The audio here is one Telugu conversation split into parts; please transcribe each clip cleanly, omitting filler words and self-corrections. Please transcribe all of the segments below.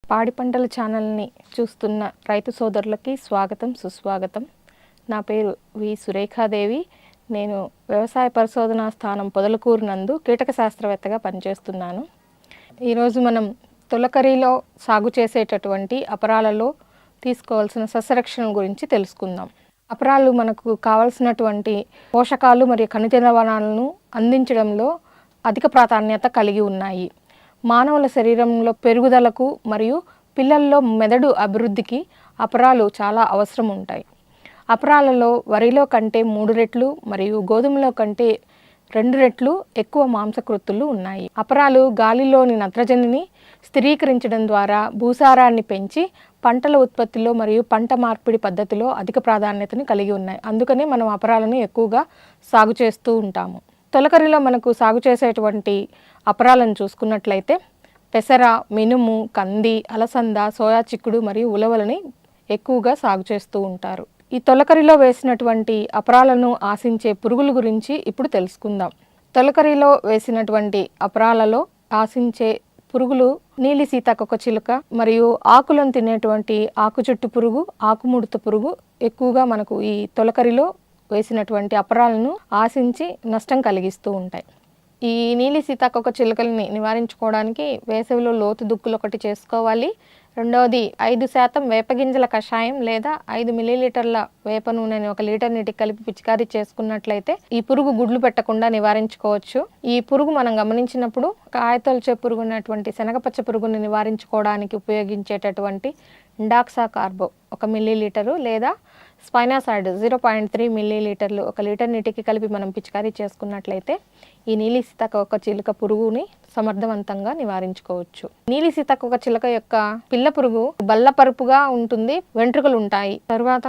పాడి పంటల ఛానల్ని చూస్తున్న రైతు సోదరులకి స్వాగతం సుస్వాగతం. నా పేరు వి సురేఖాదేవి. నేను వ్యవసాయ పరిశోధనా స్థానం పొదలకూరు నందు కీటక శాస్త్రవేత్తగా పనిచేస్తున్నాను. ఈరోజు మనం తొలకరిలో సాగు చేసేటటువంటి అపరాలలో తీసుకోవాల్సిన సస్యరక్షణ గురించి తెలుసుకుందాం. అపరాలు మనకు కావలసినటువంటి పోషకాలు మరియు ఖనిజ లవణాలను అందించడంలో అధిక ప్రాధాన్యత కలిగి ఉన్నాయి. మానవుల శరీరంలో పెరుగుదలకు మరియు పిల్లల్లో మెదడు అభివృద్ధికి అపరాలు చాలా అవసరం ఉంటాయి. అపరాలలో వరిలో కంటే 3 రెట్లు మరియు గోధుమలో కంటే 2 రెట్లు ఎక్కువ మాంసకృత్తులు ఉన్నాయి. అపరాలు గాలిలోని నత్రజనిని స్థిరీకరించడం ద్వారా భూసారాన్ని పెంచి పంటల ఉత్పత్తిలో మరియు పంట మార్పిడి పద్ధతిలో అధిక ప్రాధాన్యతను కలిగి ఉన్నాయి. అందుకనే మనం అపరాలను ఎక్కువగా సాగు చేస్తూ ఉంటాము. తొలకరిలో మనకు సాగు చేసేటువంటి అపరాలను చూసుకున్నట్లయితే పెసర, మినుము, కంది, అలసంద, సోయా చిక్కుడు మరియు ఉలవలని ఎక్కువగా సాగు చేస్తూ ఉంటారు. ఈ తొలకరిలో వేసినటువంటి అపరాలను ఆశించే పురుగుల గురించి ఇప్పుడు తెలుసుకుందాం. తొలకరిలో వేసినటువంటి అపరాలలో ఆశించే పురుగులు నీలి సీతాకొక చిలుక మరియు ఆకులను తినేటువంటి ఆకుచుట్టు పురుగు, ఆకుముడత పురుగు ఎక్కువగా మనకు ఈ తొలకరిలో వేసినటువంటి అపరాలను ఆశించి నష్టం కలిగిస్తూ ఉంటాయి. ఈ నీలి సీతాకొక చిలుకల్ని నివారించుకోవడానికి వేసవిలో లోతు దుక్కులు ఒకటి చేసుకోవాలి. రెండవది 5% వేపగింజల కషాయం లేదా 5 మిల్లీలీటర్ల వేప నూనెని 1 లీటర్ నీటికి కలిపి పిచికారీ చేసుకున్నట్లయితే ఈ పురుగు గుడ్లు పెట్టకుండా నివారించుకోవచ్చు. ఈ పురుగు మనం గమనించినప్పుడు కాయతొలచే పురుగు ఉన్నటువంటి శనగపచ్చ పురుగుని నివారించుకోవడానికి ఉపయోగించేటటువంటి ఇండాక్సా కార్బో 1 మిల్లీలీటరు లేదా స్పైనాసైడ్ 0.3 మిల్లీలీటర్లు 1 లీటర్ నీటికి కలిపి మనం పిచికారీ చేసుకున్నట్లయితే ఈ నీలి సీతాకొక చిలుక పురుగుని సమర్థవంతంగా నివారించుకోవచ్చు. నీలి సీతాకొక చిలుక యొక్క పిల్ల పురుగు బల్లపరుపుగా ఉంటుంది, వెంట్రుకలు ఉంటాయి. తర్వాత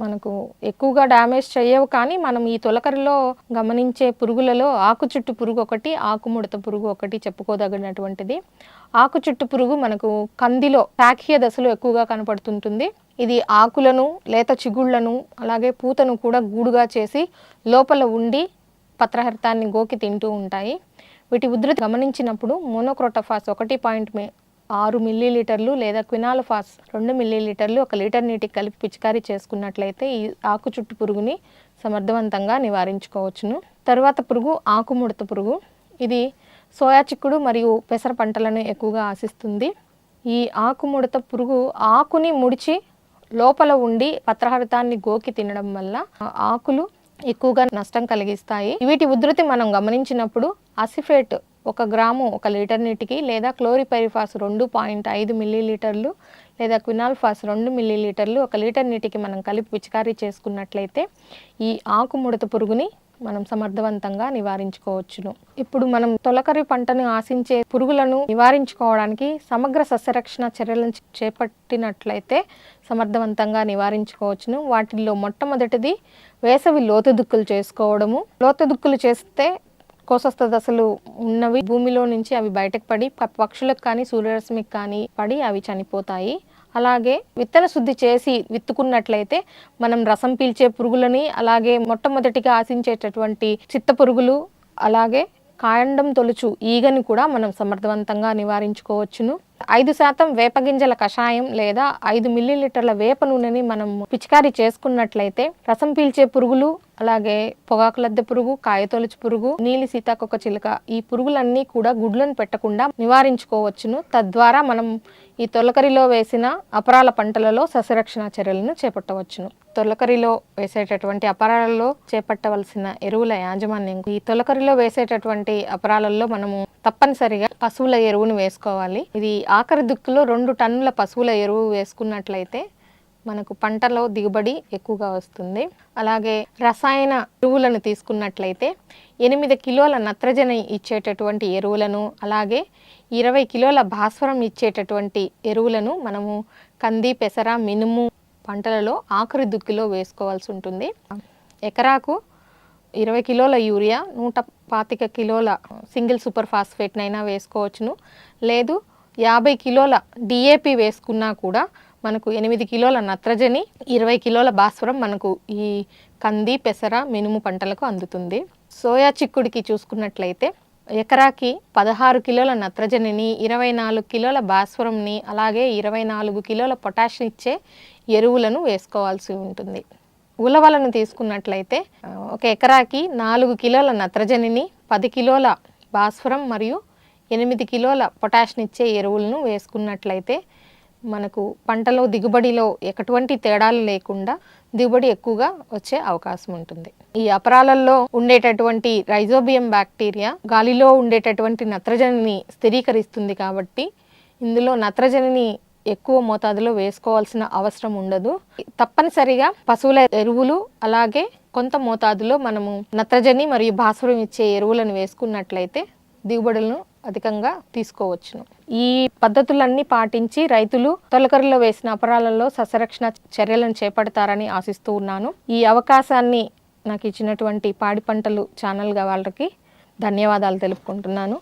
మనకు ఎక్కువగా డ్యామేజ్ చేయవు, కానీ మనం ఈ తొలకరిలో గమనించే పురుగులలో ఆకు చుట్టు పురుగు ఒకటి, ఆకుముడత పురుగు ఒకటి చెప్పుకోదగినటువంటిది. ఆకు చుట్టు పురుగు మనకు కందిలో శాఖీయ దశలో ఎక్కువగా కనపడుతుంటుంది. ఇది ఆకులను, లేత చిగుళ్లను, అలాగే పూతను కూడా గూడుగా చేసి లోపల ఉండి పత్రహరితాన్ని గోకి తింటూ ఉంటాయి. వీటి ఉధృతి గమనించినప్పుడు మోనోక్రోటోఫాస్ 1.6 మిల్లీలీటర్లు లేదా క్వినాల్ఫాస్ 2 మిల్లీలీటర్లు 1 లీటర్ నీటికి కలిపి పిచికారీ చేసుకున్నట్లయితే ఈ ఆకు చుట్టు పురుగుని సమర్థవంతంగా నివారించుకోవచ్చును. తరువాత పురుగు ఆకుముడత పురుగు. ఇది సోయా చిక్కుడు మరియు పెసర పంటలను ఎక్కువగా ఆశిస్తుంది. ఈ ఆకుముడత పురుగు ఆకుని ముడిచి లోపల ఉండి పత్రహరితాన్ని గోకి తినడం వల్ల ఆకులు ఎక్కువగా నష్టం కలిగిస్తాయి. వీటి ఉధృతి మనం గమనించినప్పుడు అసిఫేట్ 1 గ్రాము 1 లీటర్ నీటికి లేదా క్లోరిపైరిఫాస్ 2.5 మిల్లీలీటర్లు లేదా క్వినాల్ఫాస్ 2 మిల్లీలీటర్లు 1 లీటర్ నీటికి మనం కలిపి పిచికారీ చేసుకున్నట్లయితే ఈ ఆకుముడత పురుగుని మనం సమర్థవంతంగా నివారించుకోవచ్చును. ఇప్పుడు మనం తొలకరి పంటను ఆశించే పురుగులను నివారించుకోవడానికి సమగ్ర సస్యరక్షణ చర్యలను చేపట్టినట్లయితే సమర్థవంతంగా నివారించుకోవచ్చును. వాటిల్లో మొట్టమొదటిది వేసవి లోతు దుక్కులు చేసుకోవడము. లోతు దుక్కులు చేస్తే కోసస్థ దశలు ఉన్నవి భూమిలో నుంచి అవి బయటకు పడి పక్షులకు కానీ సూర్యరశ్మికి కానీ పడి అవి చనిపోతాయి. అలాగే విత్తన శుద్ధి చేసి విత్తుకున్నట్లయితే మనం రసం పీల్చే పురుగులని, అలాగే మొట్టమొదటిగా ఆశించేటటువంటి చిత్త పురుగులు, అలాగే కాండం తొలుచు ఈగని కూడా మనం సమర్థవంతంగా నివారించుకోవచ్చును. 5% వేపగింజల కషాయం లేదా 5 మిల్లీలీటర్ల వేప నూనెని మనం పిచికారీ చేసుకున్నట్లయితే రసం పీల్చే పురుగులు, అలాగే పొగాకు లద్దె పురుగు, కాయతొలుచు పురుగు, నీలి సీతాకొక చిలుక ఈ పురుగులన్నీ కూడా గుడ్లను పెట్టకుండా నివారించుకోవచ్చును. తద్వారా మనం ఈ తొలకరిలో వేసిన అపరాల పంటలలో సస్యరక్షణ చర్యలను చేపట్టవచ్చును. తొలకరిలో వేసేటటువంటి అపరాలలో చేపట్టవలసిన ఎరువుల యాజమాన్యం. ఈ తొలకరిలో వేసేటటువంటి అపరాలలో మనము తప్పనిసరిగా పశువుల ఎరువును వేసుకోవాలి. ఇది ఆఖరి దుక్కులో 2 టన్నుల పశువుల ఎరువు వేసుకున్నట్లయితే మనకు పంటలో దిగుబడి ఎక్కువగా వస్తుంది. అలాగే రసాయన ఎరువులను తీసుకున్నట్లయితే 8 కిలోల నత్రజని ఇచ్చేటటువంటి ఎరువులను, అలాగే 20 కిలోల భాస్వరం ఇచ్చేటటువంటి ఎరువులను మనము కంది, పెసర, మినుము పంటలలో ఆఖరి దుక్కిలో వేసుకోవాల్సి ఉంటుంది. ఎకరాకు 20 కిలోల యూరియా, 125 కిలోల సింగిల్ సూపర్ ఫాస్ఫేట్నైనా వేసుకోవచ్చును. లేదు 50 కిలోల డిఏపి వేసుకున్నా కూడా మనకు 8 కిలోల నత్రజని, 20 కిలోల భాస్వరం మనకు ఈ కంది, పెసర, మినుము పంటలకు అందుతుంది. సోయా చిక్కుడికి చూసుకున్నట్లయితే ఎకరాకి 16 కిలోల నత్రజనిని, 24 కిలోల భాస్వరంని, అలాగే 24 కిలోల పొటాషియం ఇచ్చే ఎరువులను వేసుకోవాల్సి ఉంటుంది. ఉలవలను తీసుకున్నట్లయితే ఒక ఎకరాకి 4 కిలోల నత్రజనిని, 10 కిలోల భాస్వరం మరియు 8 కిలోల పొటాషియం ఇచ్చే ఎరువులను వేసుకున్నట్లయితే మనకు పంటలో దిగుబడిలో ఎటువంటి తేడాలు లేకుండా దిగుబడి ఎక్కువగా వచ్చే అవకాశం ఉంటుంది. ఈ అపరాలలో ఉండేటటువంటి రైజోబియం బ్యాక్టీరియా గాలిలో ఉండేటటువంటి నత్రజనిని స్థిరీకరిస్తుంది కాబట్టి ఇందులో నత్రజనిని ఎక్కువ మోతాదులో వేసుకోవాల్సిన అవసరం ఉండదు. తప్పనిసరిగా పశువుల ఎరువులు అలాగే కొంత మోతాదులో మనము నత్రజని మరియు భాస్వరం ఇచ్చే ఎరువులను వేసుకున్నట్లయితే దిగుబడులను అధికంగా తీసుకోవచ్చును. ఈ పద్ధతులన్నీ పాటించి రైతులు తొలకరిలో వేసిన అపరాలలో సస్యరక్షణ చర్యలను చేపడతారని ఆశిస్తూ ఉన్నాను. ఈ అవకాశాన్ని నాకు ఇచ్చినటువంటి పాడి పంటలు ఛానల్ వాళ్ళకి ధన్యవాదాలు తెలుపుకుంటున్నాను.